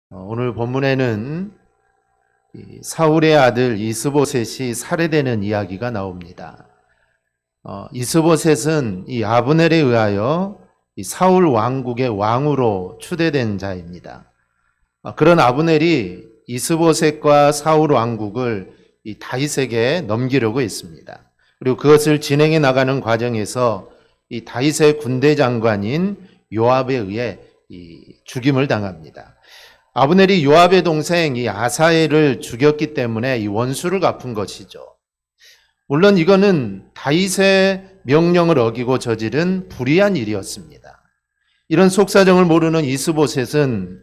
오늘 본문에는 사울의 아들 이스보셋이 살해되는 이야기가 나옵니다. 이스보셋은 이 아브넬에 의하여 이 사울 왕국의 왕으로 추대된 자입니다. 그런 아브넬이 이스보셋과 사울 왕국을 이 다윗에게 넘기려고 했습니다. 그리고 그것을 진행해 나가는 과정에서 이 다윗의 군대 장관인 요압에 의해 죽임을 당합니다. 아브넬이 요압의 동생 이 아사엘을 죽였기 때문에 이 원수를 갚은 것이죠. 물론 이거는 다윗의 명령을 어기고 저지른 불의한 일이었습니다. 이런 속사정을 모르는 이스보셋은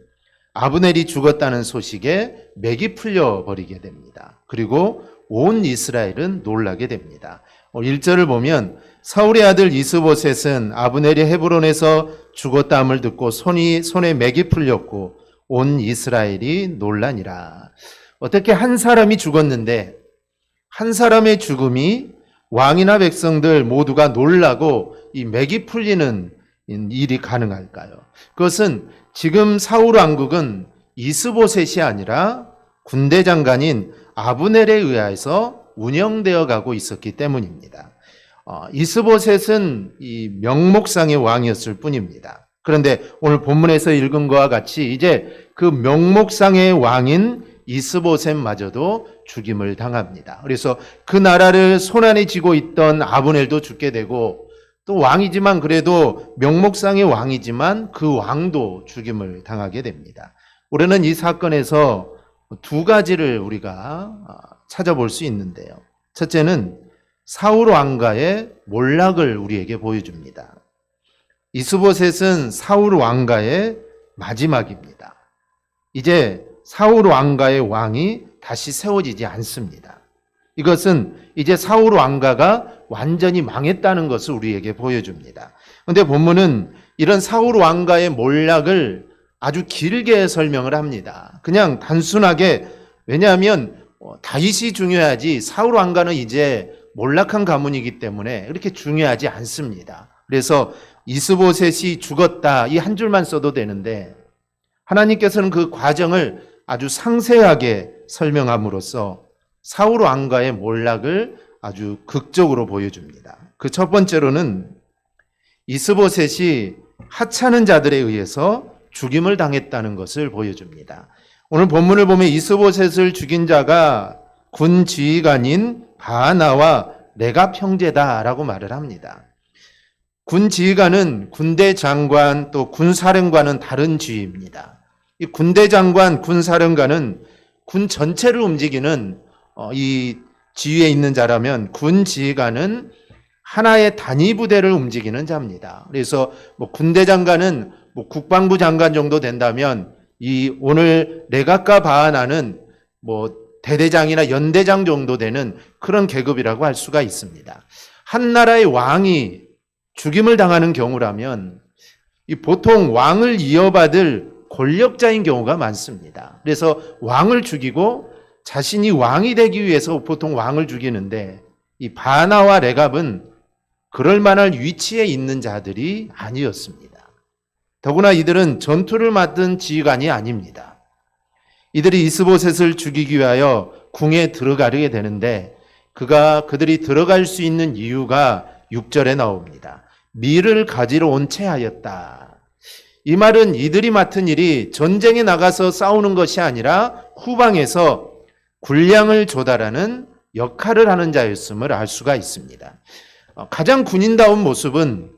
아브넬이 죽었다는 소식에 맥이 풀려 버리게 됩니다. 그리고 온 이스라엘은 놀라게 됩니다. 1절을 보면 사울의 아들 이스보셋은 아브넬이 헤브론에서 죽었다함을 듣고 손에 맥이 풀렸고 온 이스라엘이 놀라니라. 어떻게 한 사람이 죽었는데 한 사람의 죽음이 왕이나 백성들 모두가 놀라고 이 맥이 풀리는 일이 가능할까요? 그것은 지금 사울 왕국은 이스보셋이 아니라 군대 장관인 아브넬에 의해서 운영되어 가고 있었기 때문입니다. 이스보셋은 이 명목상의 왕이었을 뿐입니다. 그런데 오늘 본문에서 읽은 것과 같이 이제 그 명목상의 왕인 이스보셋마저도 죽임을 당합니다. 그래서 그 나라를 손안에 쥐고 있던 아브넬도 죽게 되고 또 왕이지만 그래도 명목상의 왕이지만 그 왕도 죽임을 당하게 됩니다. 우리는 이 사건에서 두 가지를 우리가 찾아볼 수 있는데요. 첫째는 사울 왕가의 몰락을 우리에게 보여줍니다. 이스보셋은 사울 왕가의 마지막입니다. 이제 사울 왕가의 왕이 다시 세워지지 않습니다. 이것은 이제 사울 왕가가 완전히 망했다는 것을 우리에게 보여줍니다. 그런데 본문은 이런 사울 왕가의 몰락을 아주 길게 설명을 합니다. 그냥 단순하게, 왜냐하면 다윗이 중요하지 사울 왕가는 이제 몰락한 가문이기 때문에 그렇게 중요하지 않습니다. 그래서 이스보셋이 죽었다 이 한 줄만 써도 되는데 하나님께서는 그 과정을 아주 상세하게 설명함으로써 사울 왕가의 몰락을 아주 극적으로 보여줍니다. 그 첫 번째로는 이스보셋이 하찮은 자들에 의해서 죽임을 당했다는 것을 보여줍니다. 오늘 본문을 보면 이스보셋을 죽인 자가 군 지휘관인 바하나와 레갑 형제다라고 말을 합니다. 군 지휘관은 군대 장관 또 군사령관은 다른 지위입니다. 이 군대 장관, 군사령관은 군 전체를 움직이는 이 지위에 있는 자라면 군 지휘관은 하나의 단위 부대를 움직이는 자입니다. 그래서 군대 장관은 국방부 장관 정도 된다면 이 오늘 레갑과 바하나는 대대장이나 연대장 정도 되는 그런 계급이라고 할 수가 있습니다. 한 나라의 왕이 죽임을 당하는 경우라면 보통 왕을 이어받을 권력자인 경우가 많습니다. 그래서 왕을 죽이고 자신이 왕이 되기 위해서 보통 왕을 죽이는데 이 바나와 레갑은 그럴 만한 위치에 있는 자들이 아니었습니다. 더구나 이들은 전투를 맡은 지휘관이 아닙니다. 이들이 이스보셋을 죽이기 위하여 궁에 들어가려게 되는데 그들이 들어갈 수 있는 이유가 6절에 나옵니다. 밀을 가지러 온 채하였다. 이 말은 이들이 맡은 일이 전쟁에 나가서 싸우는 것이 아니라 후방에서 군량을 조달하는 역할을 하는 자였음을 알 수가 있습니다. 가장 군인다운 모습은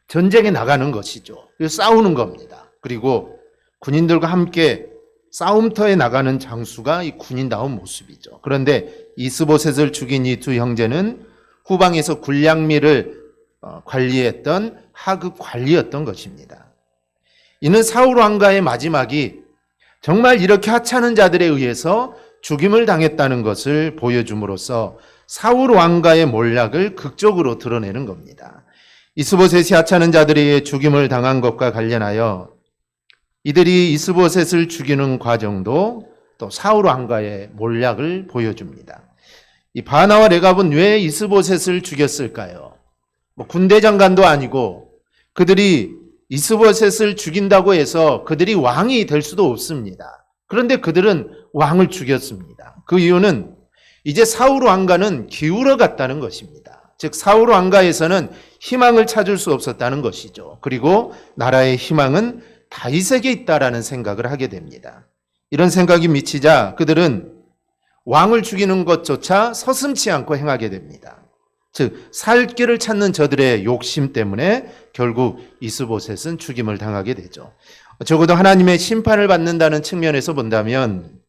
전쟁에 나가는 것이죠. 싸우는 겁니다. 그리고 군인들과 함께 싸움터에 나가는 장수가 이 군인다운 모습이죠. 그런데 이스보셋을 죽인 이 두 형제는 후방에서 군량미를 관리했던 하급 관리였던 것입니다. 이는 사울 왕가의 마지막이 정말 이렇게 하찮은 자들에 의해서 죽임을 당했다는 것을 보여줌으로써 사울 왕가의 몰락을 극적으로 드러내는 겁니다. 이스보셋이 하찮은 자들에 의해 죽임을 당한 것과 관련하여 이들이 이스보셋을 죽이는 과정도 또 사울 왕가의 몰락을 보여줍니다. 이 바나와 레갑은 왜 이스보셋을 죽였을까요? 군대 장관도 아니고 그들이 이스보셋을 죽인다고 해서 그들이 왕이 될 수도 없습니다. 그런데 그들은 왕을 죽였습니다. 그 이유는 이제 사울 왕가는 기울어 갔다는 것입니다. 즉 사울 왕가에서는 희망을 찾을 수 없었다는 것이죠. 그리고 나라의 희망은 다윗에게 있다라는 생각을 하게 됩니다. 이런 생각이 미치자 그들은 왕을 죽이는 것조차 서슴지 않고 행하게 됩니다. 즉 살 길을 찾는 저들의 욕심 때문에 결국 이스보셋은 죽임을 당하게 되죠. 적어도 하나님의 심판을 받는다는 측면에서 본다면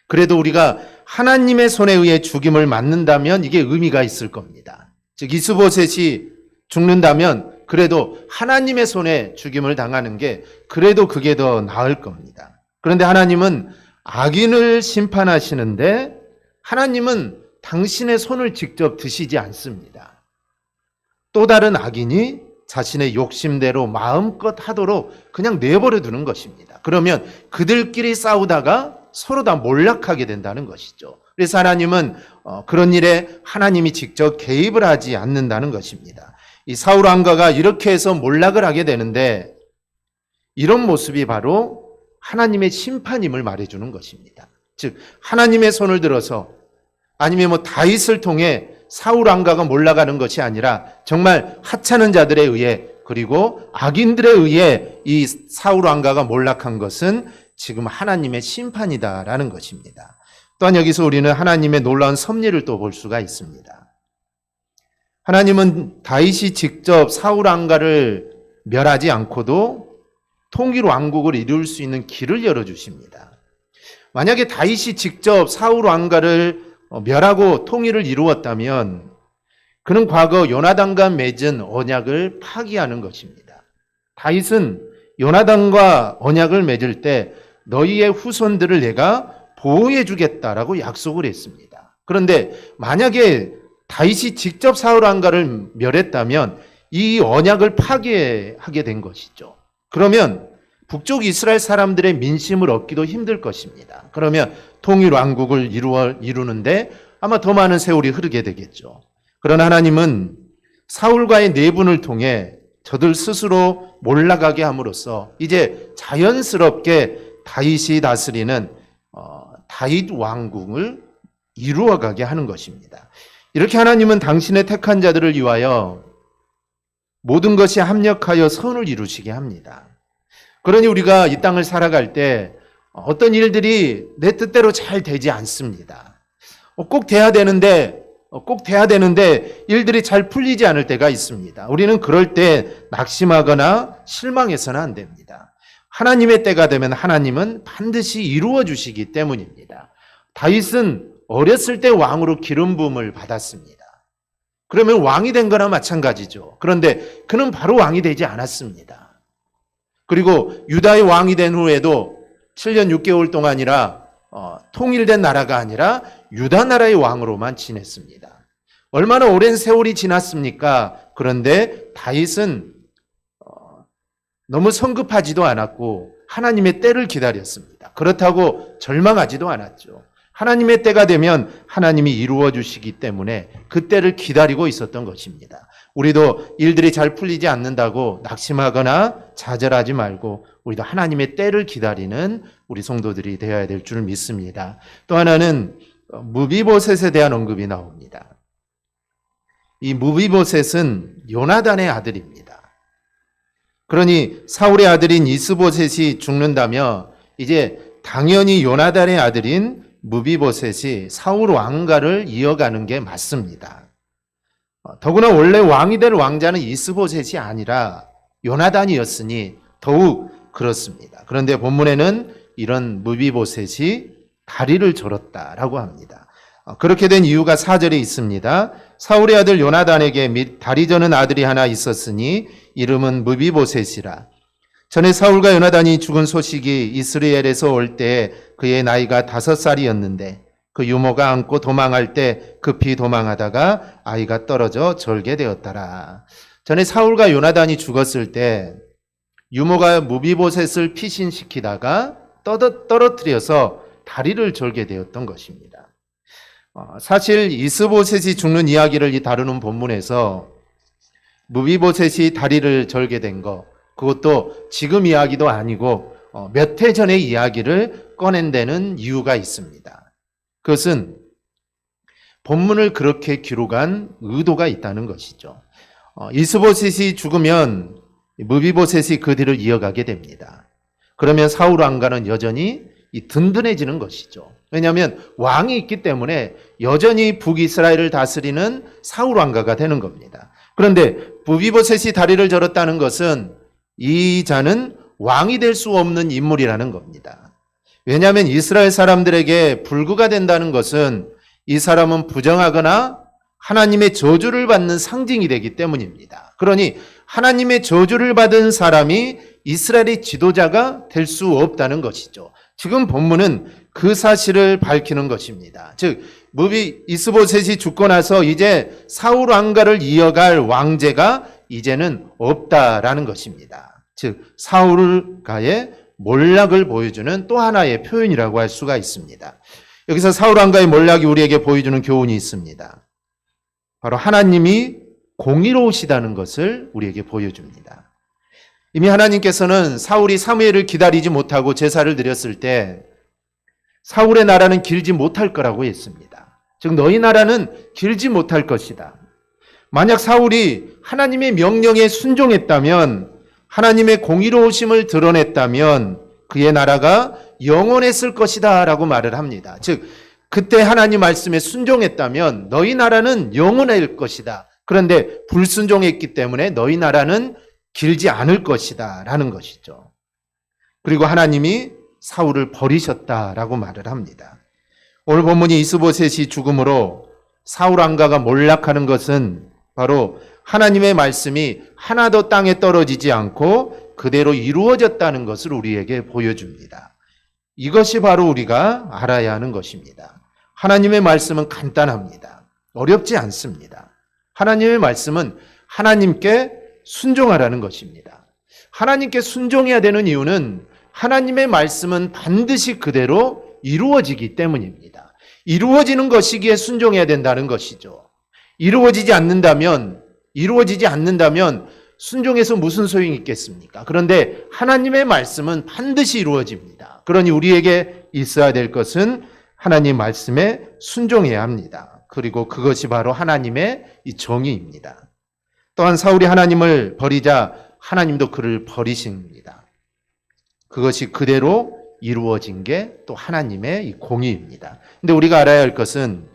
그래도 우리가 하나님의 손에 의해 죽임을 맞는다면 이게 의미가 있을 겁니다. 즉 이스보셋이 죽는다면 그래도 하나님의 손에 죽임을 당하는 게 그래도 그게 더 나을 겁니다. 그런데 하나님은 악인을 심판하시는데 하나님은 당신의 손을 직접 드시지 않습니다. 또 다른 악인이 자신의 욕심대로 마음껏 하도록 그냥 내버려 두는 것입니다. 그러면 그들끼리 싸우다가 서로 다 몰락하게 된다는 것이죠. 그래서 하나님은 그런 일에 하나님이 직접 개입을 하지 않는다는 것입니다. 이 사울 왕가가 이렇게 해서 몰락을 하게 되는데 이런 모습이 바로 하나님의 심판임을 말해주는 것입니다. 즉 하나님의 손을 들어서 아니면 다윗을 통해 사울 왕가가 몰락하는 것이 아니라 정말 하찮은 자들에 의해 그리고 악인들에 의해 이 사울 왕가가 몰락한 것은 지금 하나님의 심판이다라는 것입니다. 또한 여기서 우리는 하나님의 놀라운 섭리를 또 볼 수가 있습니다. 하나님은 다윗이 직접 사울 왕가를 멸하지 않고도 통일 왕국을 이룰 수 있는 길을 열어주십니다. 만약에 다윗이 직접 사울 왕가를 멸하고 통일을 이루었다면 그는 과거 요나단과 맺은 언약을 파기하는 것입니다. 다윗은 요나단과 언약을 맺을 때 너희의 후손들을 내가 보호해 주겠다라고 약속을 했습니다. 그런데 만약에 다윗이 직접 사울 왕가를 멸했다면 이 언약을 파기하게 된 것이죠. 그러면 북쪽 이스라엘 사람들의 민심을 얻기도 힘들 것입니다. 그러면 통일 왕국을 이루는데 아마 더 많은 세월이 흐르게 되겠죠. 그러나 하나님은 사울과의 내분을 통해 저들 스스로 몰락하게 함으로써 이제 자연스럽게 다윗이 다스리는 다윗 왕국을 이루어가게 하는 것입니다. 이렇게 하나님은 당신의 택한 자들을 위하여 모든 것이 합력하여 선을 이루시게 합니다. 그러니 우리가 이 땅을 살아갈 때 어떤 일들이 내 뜻대로 잘 되지 않습니다. 꼭 돼야 되는데 일들이 잘 풀리지 않을 때가 있습니다. 우리는 그럴 때 낙심하거나 실망해서는 안 됩니다. 하나님의 때가 되면 하나님은 반드시 이루어 주시기 때문입니다. 다윗은 어렸을 때 왕으로 기름 부음을 받았습니다. 그러면 왕이 된 거나 마찬가지죠. 그런데 그는 바로 왕이 되지 않았습니다. 그리고 유다의 왕이 된 후에도 7년 6개월 동안이라 통일된 나라가 아니라 유다 나라의 왕으로만 지냈습니다. 얼마나 오랜 세월이 지났습니까? 그런데 다윗은 너무 성급하지도 않았고 하나님의 때를 기다렸습니다. 그렇다고 절망하지도 않았죠. 하나님의 때가 되면 하나님이 이루어 주시기 때문에 그 때를 기다리고 있었던 것입니다. 우리도 일들이 잘 풀리지 않는다고 낙심하거나 좌절하지 말고 우리도 하나님의 때를 기다리는 우리 성도들이 되어야 될 줄 믿습니다. 또 하나는 무비보셋에 대한 언급이 나옵니다. 이 무비보셋은 요나단의 아들입니다. 그러니 사울의 아들인 이스보셋이 죽는다며 이제 당연히 요나단의 아들인 무비보셋이 사울 왕가를 이어가는 게 맞습니다. 더구나 원래 왕이 될 왕자는 이스보셋이 아니라 요나단이었으니 더욱 그렇습니다. 그런데 본문에는 이런 무비보셋이 다리를 절었다라고 합니다. 그렇게 된 이유가 4절에 있습니다. 사울의 아들 요나단에게 및 다리 저는 아들이 하나 있었으니 이름은 무비보셋이라. 전에 사울과 요나단이 죽은 소식이 이스라엘에서 올 때 그의 나이가 5살이었는데 그 유모가 안고 도망할 때 급히 도망하다가 아이가 떨어져 절게 되었더라. 전에 사울과 요나단이 죽었을 때 유모가 무비보셋을 피신시키다가 떨어뜨려서 다리를 절게 되었던 것입니다. 사실 이스보셋이 죽는 이야기를 다루는 본문에서 무비보셋이 다리를 절게 된 거, 그것도 지금 이야기도 아니고 몇 해 전의 이야기를 꺼낸 데는 이유가 있습니다. 그것은 본문을 그렇게 기록한 의도가 있다는 것이죠. 이스보셋이 죽으면 무비보셋이 그 뒤를 이어가게 됩니다. 그러면 사울 왕가는 여전히 든든해지는 것이죠. 왜냐하면 왕이 있기 때문에 여전히 북이스라엘을 다스리는 사울 왕가가 되는 겁니다. 그런데 무비보셋이 다리를 절었다는 것은 이 자는 왕이 될 수 없는 인물이라는 겁니다. 왜냐하면 이스라엘 사람들에게 불구가 된다는 것은 이 사람은 부정하거나 하나님의 저주를 받는 상징이 되기 때문입니다. 그러니 하나님의 저주를 받은 사람이 이스라엘의 지도자가 될 수 없다는 것이죠. 지금 본문은 그 사실을 밝히는 것입니다. 즉 이스보셋이 죽고 나서 이제 사울 왕가를 이어갈 왕제가 이제는 없다라는 것입니다. 즉 사울가의 몰락을 보여주는 또 하나의 표현이라고 할 수가 있습니다. 여기서 사울 왕가의 몰락이 우리에게 보여주는 교훈이 있습니다. 바로 하나님이 공의로우시다는 것을 우리에게 보여줍니다. 이미 하나님께서는 사울이 사무엘을 기다리지 못하고 제사를 드렸을 때 사울의 나라는 길지 못할 거라고 했습니다. 즉 너희 나라는 길지 못할 것이다. 만약 사울이 하나님의 명령에 순종했다면, 하나님의 공의로우심을 드러냈다면 그의 나라가 영원했을 것이다 라고 말을 합니다. 즉 그때 하나님 말씀에 순종했다면 너희 나라는 영원할 것이다. 그런데 불순종했기 때문에 너희 나라는 길지 않을 것이다 라는 것이죠. 그리고 하나님이 사울을 버리셨다라고 말을 합니다. 오늘 본문이 이스보셋이 죽음으로 사울 왕가가 몰락하는 것은 바로 하나님의 말씀이 하나도 땅에 떨어지지 않고 그대로 이루어졌다는 것을 우리에게 보여줍니다. 이것이 바로 우리가 알아야 하는 것입니다. 하나님의 말씀은 간단합니다. 어렵지 않습니다. 하나님의 말씀은 하나님께 순종하라는 것입니다. 하나님께 순종해야 되는 이유는 하나님의 말씀은 반드시 그대로 이루어지기 때문입니다. 이루어지는 것이기에 순종해야 된다는 것이죠. 이루어지지 않는다면 순종해서 무슨 소용이 있겠습니까? 그런데 하나님의 말씀은 반드시 이루어집니다. 그러니 우리에게 있어야 될 것은 하나님 말씀에 순종해야 합니다. 그리고 그것이 바로 하나님의 이 정의입니다. 또한 사울이 하나님을 버리자 하나님도 그를 버리십니다. 그것이 그대로 이루어진 게 또 하나님의 이 공의입니다. 근데 우리가 알아야 할 것은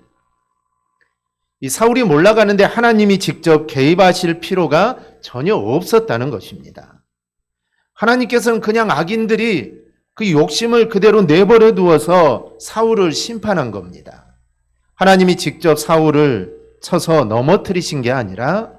이 사울이 몰락하는데 하나님이 직접 개입하실 필요가 전혀 없었다는 것입니다. 하나님께서는 그냥 악인들이 그 욕심을 그대로 내버려 두어서 사울을 심판한 겁니다. 하나님이 직접 사울을 쳐서 넘어뜨리신 게 아니라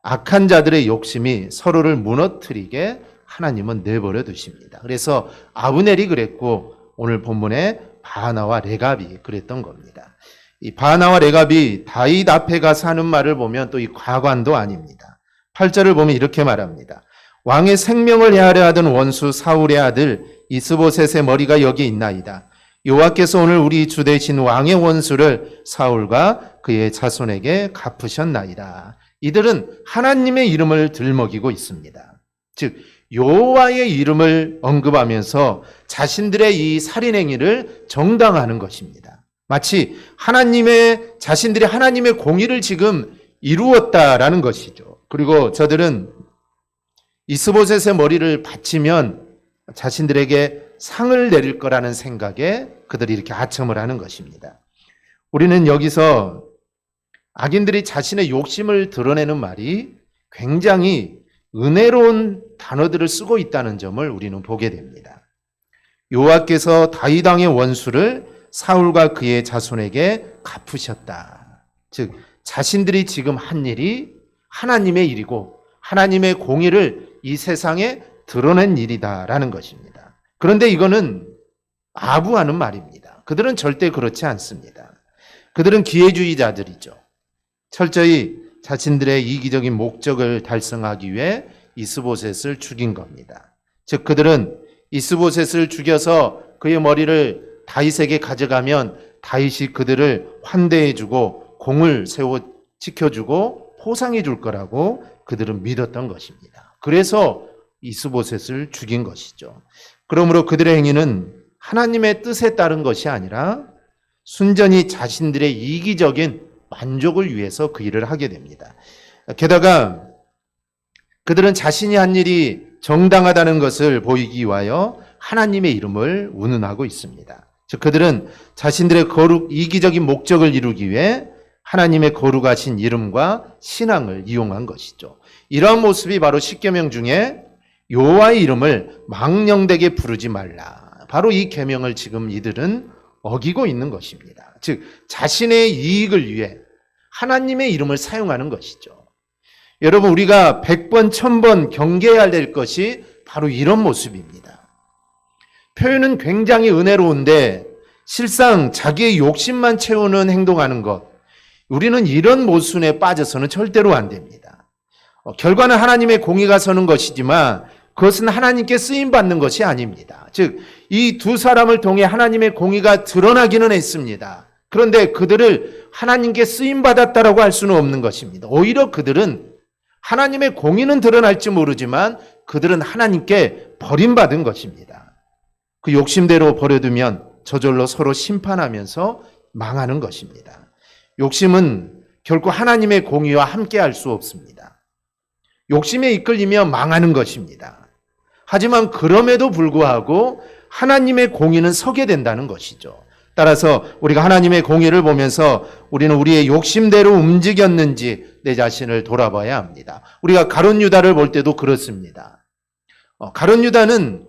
악한 자들의 욕심이 서로를 무너뜨리게 하나님은 내버려 두십니다. 그래서 아브넬이 그랬고 오늘 본문에 바나와 레갑이 그랬던 겁니다. 이 바나와 레갑이 다윗 앞에 가서 하는 말을 보면 또 이 과관도 아닙니다. 8절을 보면 이렇게 말합니다. 왕의 생명을 해하려 하던 원수 사울의 아들 이스보셋의 머리가 여기 있나이다. 여호와께서 오늘 우리 주 대신 왕의 원수를 사울과 그의 자손에게 갚으셨나이다. 이들은 하나님의 이름을 들먹이고 있습니다. 즉 여호와의 이름을 언급하면서 자신들의 이 살인 행위를 정당화하는 것입니다. 마치 자신들이 하나님의 공의를 지금 이루었다라는 것이죠. 그리고 저들은 이스보셋의 머리를 바치면 자신들에게 상을 내릴 거라는 생각에 그들이 이렇게 아첨을 하는 것입니다. 우리는 여기서 악인들이 자신의 욕심을 드러내는 말이 굉장히 은혜로운 단어들을 쓰고 있다는 점을 우리는 보게 됩니다. 여호와께서 다윗 왕의 원수를 사울과 그의 자손에게 갚으셨다. 즉 자신들이 지금 한 일이 하나님의 일이고 하나님의 공의를 이 세상에 드러낸 일이다라는 것입니다. 그런데 이거는 아부하는 말입니다. 그들은 절대 그렇지 않습니다. 그들은 기회주의자들이죠. 철저히 자신들의 이기적인 목적을 달성하기 위해 이스보셋을 죽인 겁니다. 즉 그들은 이스보셋을 죽여서 그의 머리를 다윗에게 가져가면 다윗이 그들을 환대해주고 공을 세워 지켜주고 포상해 줄 거라고 그들은 믿었던 것입니다. 그래서 이스보셋을 죽인 것이죠. 그러므로 그들의 행위는 하나님의 뜻에 따른 것이 아니라 순전히 자신들의 이기적인 만족을 위해서 그 일을 하게 됩니다. 게다가 그들은 자신이 한 일이 정당하다는 것을 보이기 위하여 하나님의 이름을 운운하고 있습니다. 즉 그들은 자신들의 이기적인 목적을 이루기 위해 하나님의 거룩하신 이름과 신앙을 이용한 것이죠. 이러한 모습이 바로 십계명 중에 여호와의 이름을 망령되게 부르지 말라. 바로 이 계명을 지금 이들은 어기고 있는 것입니다. 즉 자신의 이익을 위해 하나님의 이름을 사용하는 것이죠. 여러분 우리가 100번 1000번 경계해야 될 것이 바로 이런 모습입니다. 표현은 굉장히 은혜로운데 실상 자기의 욕심만 채우는 행동하는 것, 우리는 이런 모순에 빠져서는 절대로 안 됩니다. 결과는 하나님의 공의가 서는 것이지만 그것은 하나님께 쓰임받는 것이 아닙니다. 즉 이 두 사람을 통해 하나님의 공의가 드러나기는 했습니다. 그런데 그들을 하나님께 쓰임받았다라고 할 수는 없는 것입니다. 오히려 그들은 하나님의 공의는 드러날지 모르지만 그들은 하나님께 버림받은 것입니다. 그 욕심대로 버려두면 저절로 서로 심판하면서 망하는 것입니다. 욕심은 결코 하나님의 공의와 함께 할 수 없습니다. 욕심에 이끌리며 망하는 것입니다. 하지만 그럼에도 불구하고 하나님의 공의는 서게 된다는 것이죠. 따라서 우리가 하나님의 공의를 보면서 우리는 우리의 욕심대로 움직였는지 내 자신을 돌아봐야 합니다. 우리가 가룟 유다를 볼 때도 그렇습니다. 가룟 유다는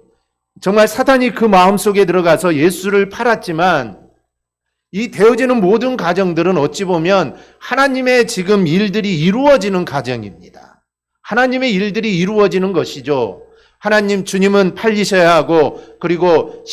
정말 사탄이 그 마음속에 들어가서 예수를 팔았지만 이 되어지는 모든 가정들은 어찌 보면 하나님의 지금 일들이 이루어지는 가정입니다. 하나님의 일들이 이루어지는 것이죠. 하나님 주님은 팔리셔야 하고 그리고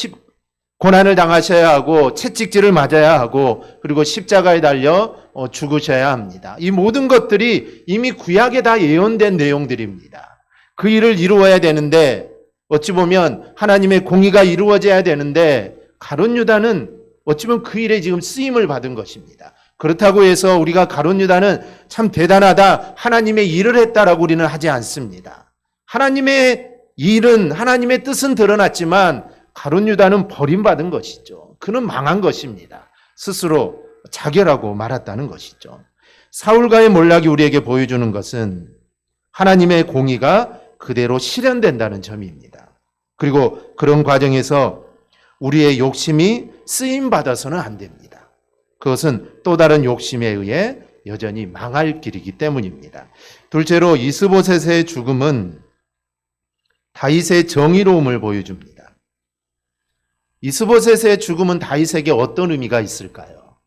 고난을 당하셔야 하고 채찍질을 맞아야 하고 그리고 십자가에 달려 죽으셔야 합니다. 이 모든 것들이 이미 구약에 다 예언된 내용들입니다. 그 일을 이루어야 되는데 어찌 보면 하나님의 공의가 이루어져야 되는데 가룟 유다는 어찌 보면 그 일에 지금 쓰임을 받은 것입니다. 그렇다고 해서 우리가 가룟 유다는 참 대단하다, 하나님의 일을 했다라고 우리는 하지 않습니다. 하나님의 일은, 하나님의 뜻은 드러났지만 가룟 유다는 버림받은 것이죠. 그는 망한 것입니다. 스스로 자결하고 말았다는 것이죠. 사울과의 몰락이 우리에게 보여주는 것은 하나님의 공의가 그대로 실현된다는 점입니다. 그리고 그런 과정에서 우리의 욕심이 쓰임받아서는 안 됩니다. 그것은 또 다른 욕심에 의해 여전히 망할 길이기 때문입니다. 둘째로 이스보셋의 죽음은 다윗의 정의로움을 보여줍니다. 이스보셋의 죽음은 다윗에게 어떤 의미가 있을까요?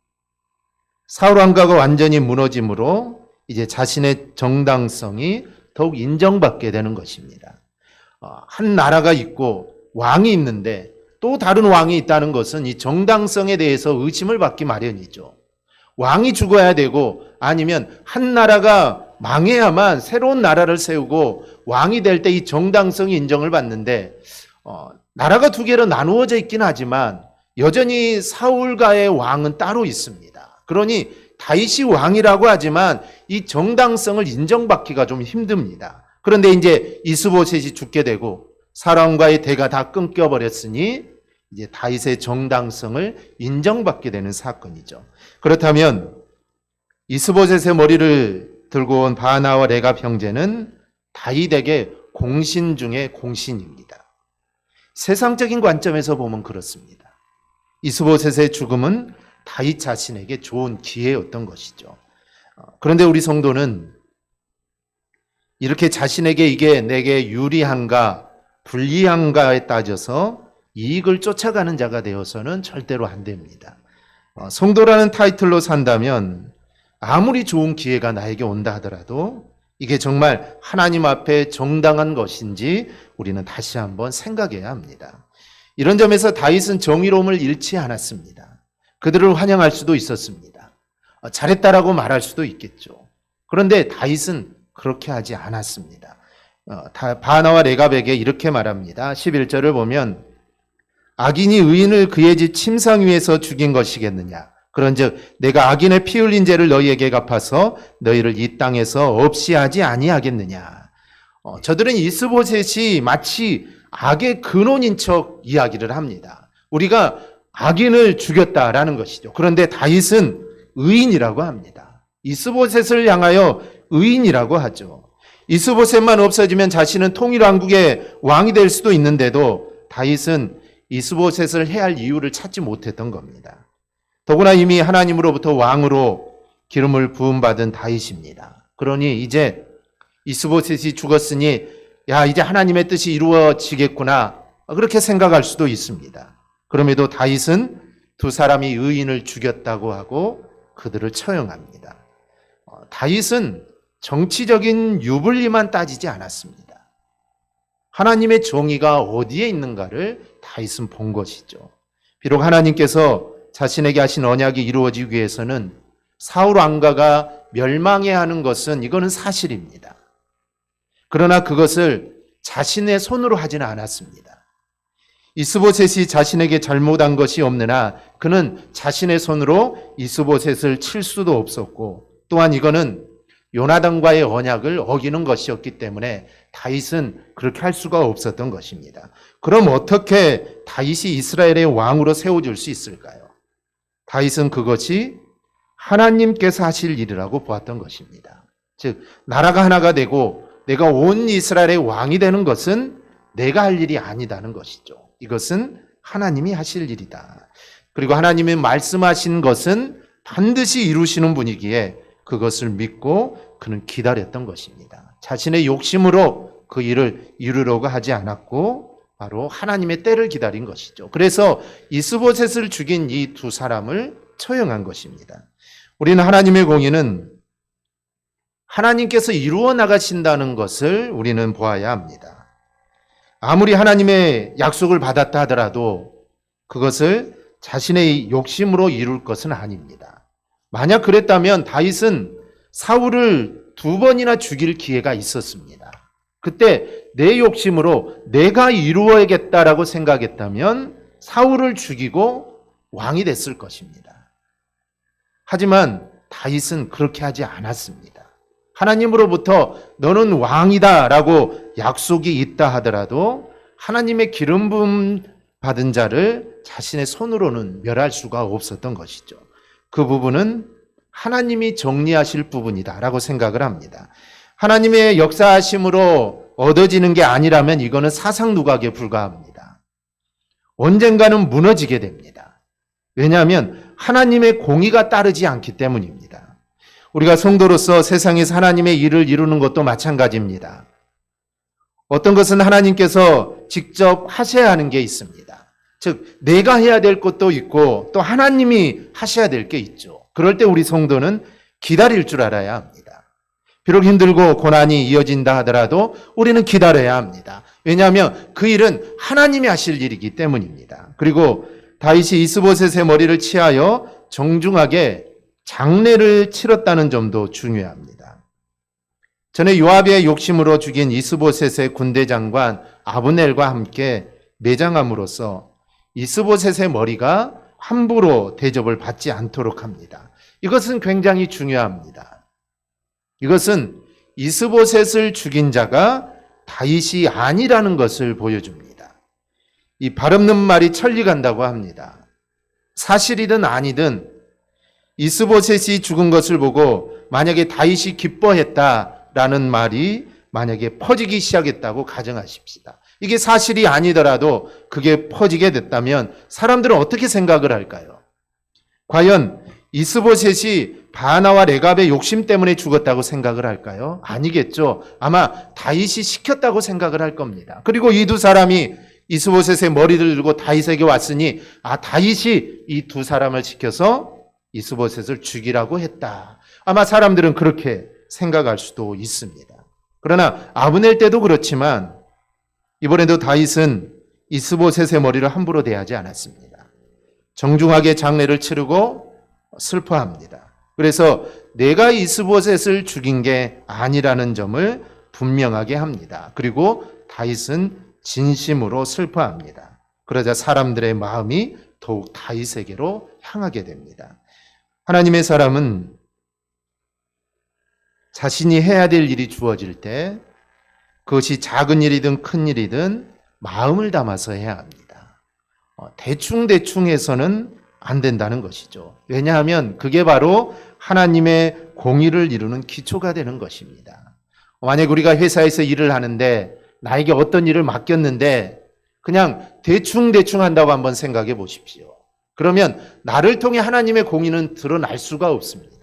사울 왕가가 완전히 무너짐으로 이제 자신의 정당성이 더욱 인정받게 되는 것입니다. 한 나라가 있고 왕이 있는데 또 다른 왕이 있다는 것은 이 정당성에 대해서 의심을 받기 마련이죠. 왕이 죽어야 되고 아니면 한 나라가 망해야만 새로운 나라를 세우고 왕이 될 때 이 정당성이 인정을 받는데 나라가 두 개로 나누어져 있긴 하지만 여전히 사울가의 왕은 따로 있습니다. 그러니 다윗이 왕이라고 하지만 이 정당성을 인정받기가 좀 힘듭니다. 그런데 이제 이스보셋이 죽게 되고 사람과의 대가 다 끊겨버렸으니 이제 다윗의 정당성을 인정받게 되는 사건이죠. 그렇다면 이스보셋의 머리를 들고 온 바나와 레갑 형제는 다윗에게 공신 중에 공신입니다. 세상적인 관점에서 보면 그렇습니다. 이스보셋의 죽음은 다윗 자신에게 좋은 기회였던 것이죠. 그런데 우리 성도는 이렇게 자신에게 이게 내게 유리한가 불리한가에 따져서 이익을 쫓아가는 자가 되어서는 절대로 안 됩니다. 성도라는 타이틀로 산다면 아무리 좋은 기회가 나에게 온다 하더라도 이게 정말 하나님 앞에 정당한 것인지 우리는 다시 한번 생각해야 합니다. 이런 점에서 다윗은 정의로움을 잃지 않았습니다. 그들을 환영할 수도 있었습니다. 잘했다라고 말할 수도 있겠죠. 그런데 다윗은 그렇게 하지 않았습니다. 바나와 레갑에게 이렇게 말합니다. 11절을 보면 악인이 의인을 그의 집 침상 위에서 죽인 것이겠느냐. 그런즉 내가 악인의 피 흘린 죄를 너희에게 갚아서 너희를 이 땅에서 없이 하지 아니하겠느냐. 저들은 이스보셋이 마치 악의 근원인 척 이야기를 합니다. 우리가 악인을 죽였다라는 것이죠. 그런데 다윗은 의인이라고 합니다. 이스보셋을 향하여 의인이라고 하죠. 이스보셋만 없어지면 자신은 통일 왕국의 왕이 될 수도 있는데도 다윗은 이스보셋을 해할 이유를 찾지 못했던 겁니다. 더구나 이미 하나님으로부터 왕으로 기름을 부음받은 다윗입니다. 그러니 이제 이스보셋이 죽었으니 야, 이제 하나님의 뜻이 이루어지겠구나, 그렇게 생각할 수도 있습니다. 그럼에도 다윗은 두 사람이 의인을 죽였다고 하고 그들을 처형합니다. 다윗은 정치적인 유불리만 따지지 않았습니다. 하나님의 정의가 어디에 있는가를 다윗은 본 것이죠. 비록 하나님께서 자신에게 하신 언약이 이루어지기 위해서는 사울 왕가가 멸망해야 하는 것은 이거는 사실입니다. 그러나 그것을 자신의 손으로 하지는 않았습니다. 이스보셋이 자신에게 잘못한 것이 없느나 그는 자신의 손으로 이스보셋을 칠 수도 없었고, 또한 이거는 요나단과의 언약을 어기는 것이었기 때문에 다윗은 그렇게 할 수가 없었던 것입니다. 그럼 어떻게 다윗이 이스라엘의 왕으로 세워질 수 있을까요? 다윗은 그것이 하나님께서 하실 일이라고 보았던 것입니다. 즉, 나라가 하나가 되고 내가 온 이스라엘의 왕이 되는 것은 내가 할 일이 아니다는 것이죠. 이것은 하나님이 하실 일이다. 그리고 하나님이 말씀하신 것은 반드시 이루시는 분이기에 그것을 믿고 그는 기다렸던 것입니다. 자신의 욕심으로 그 일을 이루려고 하지 않았고 바로 하나님의 때를 기다린 것이죠. 그래서 이스보셋을 죽인 이 두 사람을 처형한 것입니다. 우리는 하나님의 공의는 하나님께서 이루어 나가신다는 것을 우리는 보아야 합니다. 아무리 하나님의 약속을 받았다 하더라도 그것을 자신의 욕심으로 이룰 것은 아닙니다. 만약 그랬다면 다윗은 사울을 2번이나 죽일 기회가 있었습니다. 그때 내 욕심으로 내가 이루어야겠다라고 생각했다면 사울을 죽이고 왕이 됐을 것입니다. 하지만 다윗은 그렇게 하지 않았습니다. 하나님으로부터 너는 왕이다라고 약속이 있다 하더라도 하나님의 기름 부음 받은 자를 자신의 손으로는 멸할 수가 없었던 것이죠. 그 부분은 하나님이 정리하실 부분이다라고 생각을 합니다. 하나님의 역사하심으로 얻어지는 게 아니라면 이거는 사상 누각에 불과합니다. 언젠가는 무너지게 됩니다. 왜냐하면 하나님의 공의가 따르지 않기 때문입니다. 우리가 성도로서 세상에서 하나님의 일을 이루는 것도 마찬가지입니다. 어떤 것은 하나님께서 직접 하셔야 하는 게 있습니다. 즉 내가 해야 될 것도 있고 또 하나님이 하셔야 될 게 있죠. 그럴 때 우리 성도는 기다릴 줄 알아야 합니다. 비록 힘들고 고난이 이어진다 하더라도 우리는 기다려야 합니다. 왜냐하면 그 일은 하나님이 하실 일이기 때문입니다. 그리고 다윗이 이스보셋의 머리를 치하여 정중하게 장례를 치렀다는 점도 중요합니다. 전에 요압의 욕심으로 죽인 이스보셋의 군대 장관 아브넬과 함께 매장함으로써 이스보셋의 머리가 함부로 대접을 받지 않도록 합니다. 이것은 굉장히 중요합니다. 이것은 이스보셋을 죽인 자가 다윗이 아니라는 것을 보여줍니다. 이 발 없는 말이 천리 간다고 합니다. 사실이든 아니든 이스보셋이 죽은 것을 보고 만약에 다윗이 기뻐했다라는 말이 만약에 퍼지기 시작했다고 가정하십시다. 이게 사실이 아니더라도 그게 퍼지게 됐다면 사람들은 어떻게 생각을 할까요? 과연 이스보셋이 바나와 레갑의 욕심 때문에 죽었다고 생각을 할까요? 아니겠죠. 아마 다윗이 시켰다고 생각을 할 겁니다. 그리고 이 두 사람이 이스보셋의 머리를 들고 다윗에게 왔으니 다윗이 이 두 사람을 시켜서 이스보셋을 죽이라고 했다. 아마 사람들은 그렇게 생각할 수도 있습니다. 그러나 아브넬 때도 그렇지만 이번에도 다윗은 이스보셋의 머리를 함부로 대하지 않았습니다. 정중하게 장례를 치르고 슬퍼합니다. 그래서 내가 이스보셋을 죽인 게 아니라는 점을 분명하게 합니다. 그리고 다윗은 진심으로 슬퍼합니다. 그러자 사람들의 마음이 더욱 다윗에게로 향하게 됩니다. 하나님의 사람은 자신이 해야 될 일이 주어질 때 그것이 작은 일이든 큰 일이든 마음을 담아서 해야 합니다. 대충 해서는 안 된다는 것이죠. 왜냐하면 그게 바로 하나님의 공의를 이루는 기초가 되는 것입니다. 만약 우리가 회사에서 일을 하는데 나에게 어떤 일을 맡겼는데 그냥 대충 한다고 한번 생각해 보십시오. 그러면 나를 통해 하나님의 공의는 드러날 수가 없습니다.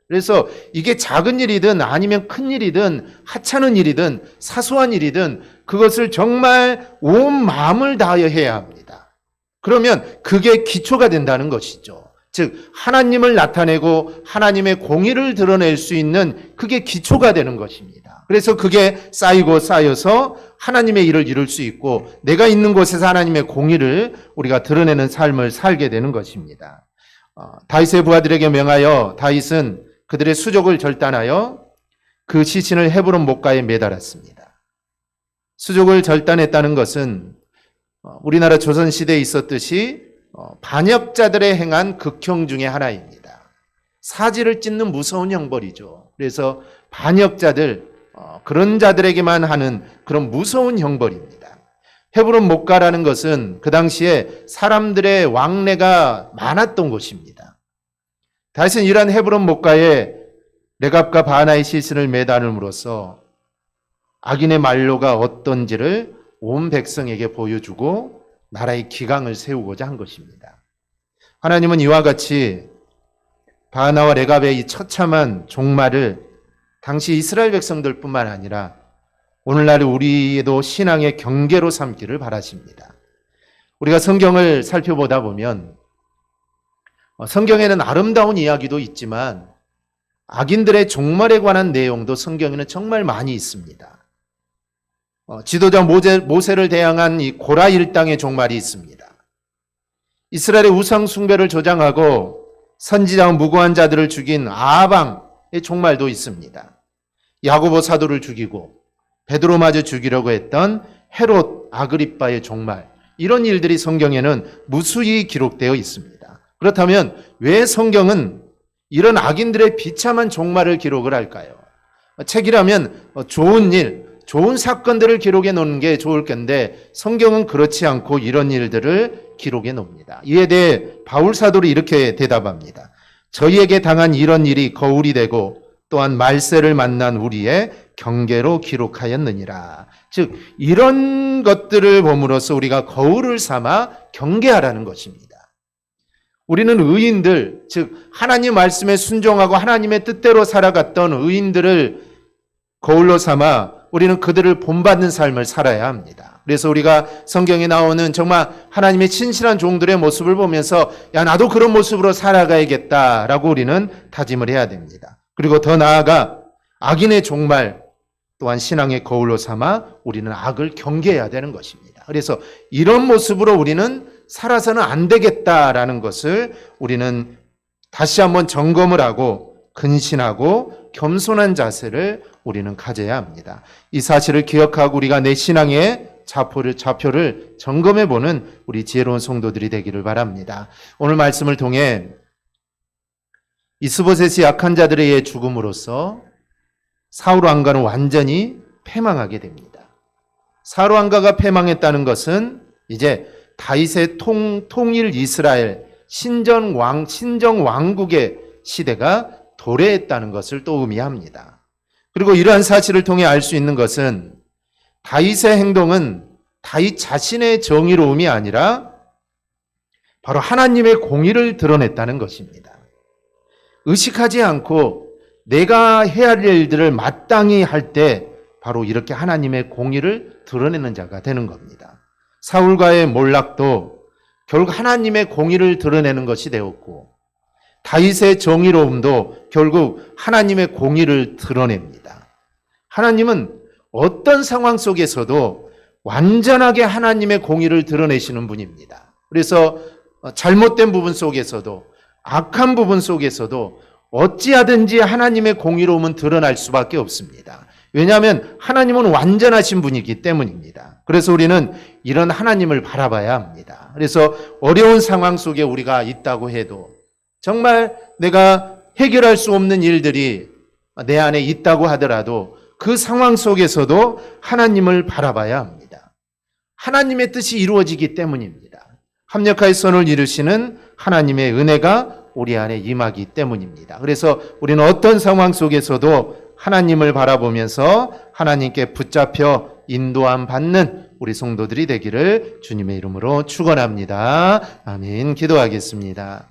그래서 이게 작은 일이든 아니면 큰 일이든 하찮은 일이든 사소한 일이든 그것을 정말 온 마음을 다하여 해야 합니다. 그러면 그게 기초가 된다는 것이죠. 즉 하나님을 나타내고 하나님의 공의를 드러낼 수 있는 그게 기초가 되는 것입니다. 그래서 그게 쌓이고 쌓여서 하나님의 일을 이룰 수 있고 내가 있는 곳에서 하나님의 공의를 우리가 드러내는 삶을 살게 되는 것입니다. 다윗의 부하들에게 명하여 다윗은 그들의 수족을 절단하여 그 시신을 헤브론 목가에 매달았습니다. 수족을 절단했다는 것은 우리나라 조선시대에 있었듯이 반역자들의 행한 극형 중에 하나입니다. 사지를 찢는 무서운 형벌이죠. 그래서 반역자들, 그런 자들에게만 하는 그런 무서운 형벌입니다. 헤브론 목가라는 것은 그 당시에 사람들의 왕래가 많았던 곳입니다. 다윗은 이러한 헤브론 목가에 레갑과 바나의 시신을 매달음으로써 악인의 말로가 어떤지를 온 백성에게 보여주고 나라의 기강을 세우고자 한 것입니다. 하나님은 이와 같이 바나와 레갑의 이 처참한 종말을 당시 이스라엘 백성들뿐만 아니라 오늘날 우리에도 신앙의 경계로 삼기를 바라십니다. 우리가 성경을 살펴보다 보면 성경에는 아름다운 이야기도 있지만 악인들의 종말에 관한 내용도 성경에는 정말 많이 있습니다. 지도자 모세를 대항한 이 고라 일당의 종말이 있습니다. 이스라엘의 우상 숭배를 조장하고 선지자와 무고한 자들을 죽인 아방의 종말도 있습니다. 야고보 사도를 죽이고 베드로마저 죽이려고 했던 헤롯 아그리빠의 종말, 이런 일들이 성경에는 무수히 기록되어 있습니다. 그렇다면 왜 성경은 이런 악인들의 비참한 종말을 기록을 할까요? 책이라면 좋은 일, 좋은 사건들을 기록해 놓는 게 좋을 텐데 성경은 그렇지 않고 이런 일들을 기록해 놓습니다. 이에 대해 바울 사도로 이렇게 대답합니다. 저희에게 당한 이런 일이 거울이 되고 또한 말세를 만난 우리의 경계로 기록하였느니라. 즉 이런 것들을 봄으로써 우리가 거울을 삼아 경계하라는 것입니다. 우리는 의인들, 즉 하나님 말씀에 순종하고 하나님의 뜻대로 살아갔던 의인들을 거울로 삼아 우리는 그들을 본받는 삶을 살아야 합니다. 그래서 우리가 성경에 나오는 정말 하나님의 신실한 종들의 모습을 보면서 야 나도 그런 모습으로 살아가야겠다라고 우리는 다짐을 해야 됩니다. 그리고 더 나아가 악인의 종말 또한 신앙의 거울로 삼아 우리는 악을 경계해야 되는 것입니다. 그래서 이런 모습으로 우리는 살아서는 안 되겠다라는 것을 우리는 다시 한번 점검을 하고 근신하고 겸손한 자세를 우리는 가져야 합니다. 이 사실을 기억하고 우리가 내 신앙의 좌표를 점검해 보는 우리 지혜로운 성도들이 되기를 바랍니다. 오늘 말씀을 통해 이스보셋이 약한 자들의 죽음으로써 사울 왕가는 완전히 패망하게 됩니다. 사울 왕가가 패망했다는 것은 이제 다윗의 통일 이스라엘 신정 왕국의 시대가 도래했다는 것을 또 의미합니다. 그리고 이러한 사실을 통해 알 수 있는 것은 다윗의 행동은 다윗 자신의 정의로움이 아니라 바로 하나님의 공의를 드러냈다는 것입니다. 의식하지 않고 내가 해야 할 일들을 마땅히 할 때 바로 이렇게 하나님의 공의를 드러내는 자가 되는 겁니다. 사울과의 몰락도 결국 하나님의 공의를 드러내는 것이 되었고 다윗의 정의로움도 결국 하나님의 공의를 드러냅니다. 하나님은 어떤 상황 속에서도 완전하게 하나님의 공의를 드러내시는 분입니다. 그래서 잘못된 부분 속에서도 악한 부분 속에서도 어찌하든지 하나님의 공의로움은 드러날 수밖에 없습니다. 왜냐하면 하나님은 완전하신 분이기 때문입니다. 그래서 우리는 이런 하나님을 바라봐야 합니다. 그래서 어려운 상황 속에 우리가 있다고 해도 정말 내가 해결할 수 없는 일들이 내 안에 있다고 하더라도 그 상황 속에서도 하나님을 바라봐야 합니다. 하나님의 뜻이 이루어지기 때문입니다. 합력하여 선을 이루시는 하나님의 은혜가 우리 안에 임하기 때문입니다. 그래서 우리는 어떤 상황 속에서도 하나님을 바라보면서 하나님께 붙잡혀 인도함 받는 우리 성도들이 되기를 주님의 이름으로 축원합니다. 아멘. 기도하겠습니다.